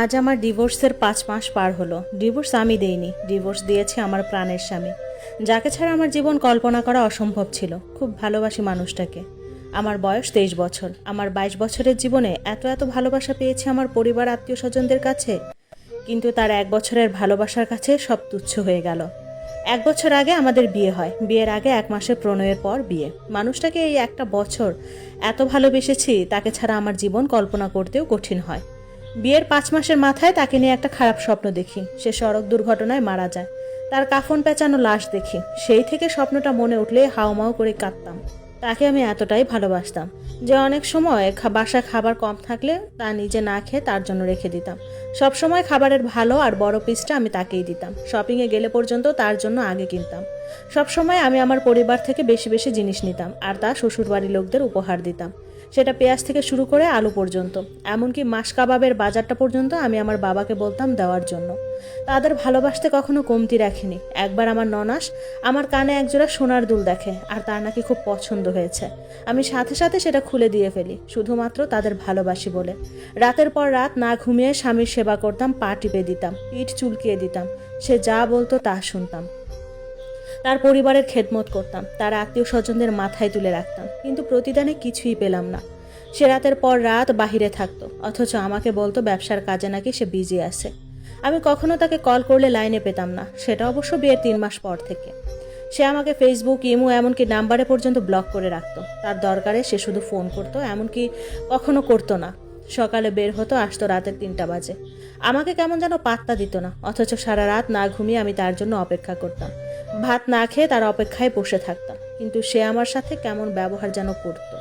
আজ আমার ডিভোর্সের 5 মাস পার হলো। ডিভোর্স আমি দেইনি, ডিভোর্স দিয়েছে আমার প্রাণের স্বামী, যাকে ছাড়া আমার জীবন কল্পনা করা অসম্ভব ছিল। খুব ভালোবাসি মানুষটাকে। আমার বয়স 23 বছর। আমার 22 বছরের জীবনে এত এত ভালোবাসা পেয়েছি আমার পরিবার আত্মীয় স্বজনদের কাছে, কিন্তু তার 1 বছরের ভালোবাসার কাছে সব তুচ্ছ হয়ে গেল। 1 বছর আগে আমাদের বিয়ে হয়, বিয়ের আগে 1 মাসের প্রণয়ের পর বিয়ে। মানুষটাকে এই একটা বছর এত ভালোবেসেছি, তাকে ছাড়া আমার জীবন কল্পনা করতেও কঠিন হয়। বিয়ের 5 মাসের মাথায় তাকে নিয়ে একটা খারাপ স্বপ্ন দেখি। সে সড়ক দুর্ঘটনায় মারা যায়। তার কাফন পেঁচানো লাশ দেখি। সেই থেকে স্বপ্নটা মনে উঠলে হাউমাউ করে কাঁদতাম। তাকে আমি এতটাই ভালোবাসতাম যে অনেক সময় বাসায় খাবার কম থাকলে তা নিজে না খেয়ে তার জন্য রেখে দিতাম। সব সময় খাবারের ভালো আর বড় পিসটা আমি তাকেই দিতাম। শপিংয়ে গেলে পর্যন্ত তার জন্য আগে কিনতাম। সব সময় আমি আমার পরিবার থেকে বেশি বেশি জিনিস নিতাম আর তা শ্বশুরবাড়ির লোকদের উপহার দিতাম। সেটা পেঁয়াজ থেকে শুরু করে আলু পর্যন্ত, এমনকি মাছ কাবাবের বাজারটা পর্যন্ত আমি আমার বাবাকে বলতাম দেওয়ার জন্য। তাদের ভালোবাসতে কখনো কমতি রাখিনি। একবার আমার ননাস আমার কানে একজোড়া সোনার দুল দেখে আর তার নাকি খুব পছন্দ হয়েছে। আমি সাথে সাথে সেটা খুলে দিয়ে ফেলি, শুধুমাত্র তাদের ভালোবাসি বলে। রাতের পর রাত না ঘুমিয়ে স্বামীর সেবা করতাম, পা টিপে দিতাম, পিঠ চুলকিয়ে দিতাম। সে যা বলতো তা শুনতাম। তার পরিবারের খেদমত করতাম, তার আত্মীয় স্বজনদের মাথায় তুলে রাখতাম, কিন্তু প্রতিদানে কিছুই পেলাম না। সে রাতের পর রাত বাহিরে থাকতো, অথচ আমাকে বলতো ব্যবসার কাজে নাকি সে বিজি আছে। আমি কখনো তাকে কল করলে লাইনে পেতাম না, সেটা অবশ্য বিয়ের 3 মাস পর থেকে। সে আমাকে ফেসবুক, ইমো, এমনকি নাম্বারে পর্যন্ত ব্লক করে রাখতো। তার দরকারে সে শুধু ফোন করতো, এমনকি কখনো করতো না। সকালে বের হতো, আসতো রাতের 3টা বাজে। আমাকে কেমন যেন পাত্তা দিত না, অথচ সারা রাত না ঘুমিয়ে আমি তার জন্য অপেক্ষা করতাম। ভাত না খেয়ে তার অপেক্ষায় বসে থাকতাম, কিন্তু সে আমার সাথে কেমন ব্যবহার যেন করতো।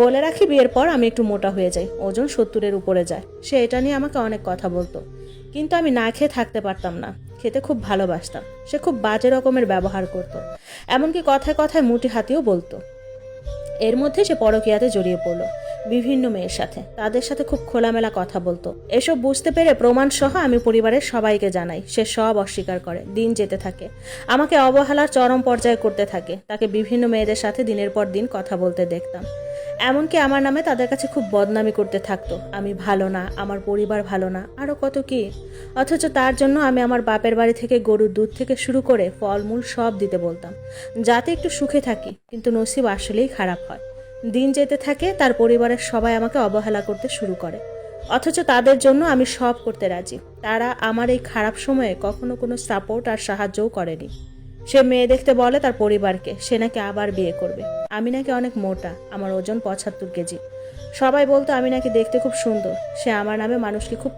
বলে রাখি, বিয়ের পর আমি একটু মোটা হয়ে যাই, ওজন 70-এর উপরে যায়। সে এটা নিয়ে আমাকে অনেক কথা বলতো, কিন্তু আমি না খেয়ে থাকতে পারতাম না। খেতে খুব ভালোবাসতাম। সে খুব বাজে রকমের ব্যবহার করত, এমনকি কথায় কথায় মুটি হাতিও বলতো। এর মধ্যে সে পরকীয়াতে জড়িয়ে পড়লো বিভিন্ন মেয়ের সাথে, তাদের সাথে খুব খোলামেলা কথা বলতো। এসব বুঝতে পেরে প্রমাণ সহ আমি পরিবারের সবাইকে জানাই। সে সব অস্বীকার করে। দিন যেতে থাকে, আমাকে অবহেলার চরম পর্যায়ে করতে থাকে। তাকে বিভিন্ন মেয়েদের সাথে দিনের পর দিন কথা বলতে দেখতাম, এমনকি আমার নামে তাদের কাছে খুব বদনামি করতে থাকতো। আমি ভালো না, আমার পরিবার ভালো না, আরও কত কি। অথচ তার জন্য আমি আমার বাপের বাড়ি থেকে গরুর দুধ থেকে শুরু করে ফলমূল সব দিতে বলতাম, যাতে একটু সুখে থাকি। কিন্তু নসিব আসলেই খারাপ হয়। দিন যেতে থাকে, তার পরিবারের সবাই আমাকে অবহেলা করতে শুরু করে, অথচ তাদের জন্য আমি সব করতে রাজি। তারা আমার এই খারাপ সময়ে কখনো কোনো সাপোর্ট আর সাহায্যও করেনি। সে মেয়ে দেখতে বলে তার পরিবারকে, সে নাকি আবার বিয়ে করবে। আমি নাকি অনেক মোটা, আমার ওজন 75 কেজি। সবাই বলতো আমি নাকি দেখতে খুব সুন্দর। সে আমার নামে মানুষকে খুব